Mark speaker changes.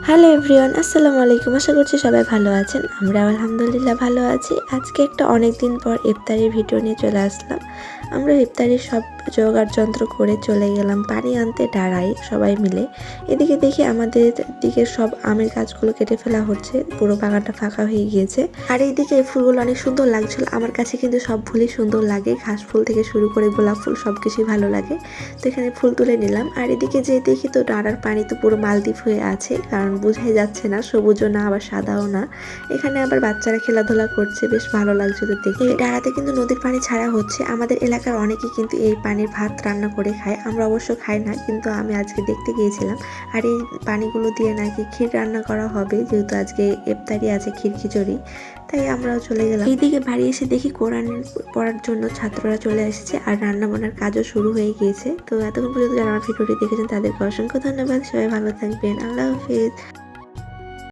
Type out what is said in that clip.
Speaker 1: Hello everyone, আসসালামু আলাইকুম। আশা করছি সবাই ভালো আছেন। আমরা আলহামদুলিল্লাহ ভালো আছি। আজকে একটা অনেক দিন পর ইফতারির ভিডিও নিয়ে চলে আসলাম। আমরা ইফতারির সব জোগাড় যন্ত্র করে চলে গেলাম পানি আনতে ডাড়াই সবাই মিলে। এদিকে দেখি আমাদের দিকে সব আমের গাছগুলো কেটে ফেলা হচ্ছে, পুরো বাগানটা ফাঁকা হয়ে গিয়েছে। আর এইদিকে ফুলগুলো অনেক সুন্দর লাগছিল। আমার কাছে কিন্তু সব ফুলই সুন্দর লাগে, ঘাস ফুল থেকে শুরু করে গোলাপ ফুল সব কিছুই ভালো লাগে। তো এখানে ফুল তুলে নিলাম। আর এদিকে যে দেখি তো ডাঁড়ার পানি তো পুরো মালদ্বীপ হয়ে আছে, কারণ বোঝাই যাচ্ছে না সবুজও না আবার সাদাও না। এখানে আবার বাচ্চারা খেলাধুলা করছে, বেশ ভালো লাগছিল দেখে। এই ডাঁড়াতে কিন্তু নদীর পানি ছাড়া হচ্ছে। আমাদের এলাকার অনেকেই কিন্তু এই পানির ভাত রান্না করে খায়, আমরা অবশ্য খাই না, কিন্তু আমি আজকে দেখতে গিয়েছিলাম। আর এই পানিগুলো দিয়ে নাকি ক্ষীর রান্না করা হবে, যেহেতু আজকে ইফতারি আছে, ক্ষীর খিচুড়ি, তাই আমরাও চলে গেলাম। এইদিকে বাড়ি এসে দেখি কোরআন পড়ার জন্য ছাত্ররা চলে এসেছে আর রান্না বান্নার কাজও শুরু হয়ে গিয়েছে। তো এতক্ষণ পর্যন্ত যারা আমার ভিডিওটি দেখেছেন তাদেরকে অসংখ্য ধন্যবাদ। সবাই ভালো থাকবেন। আল্লাহ হাফিজ।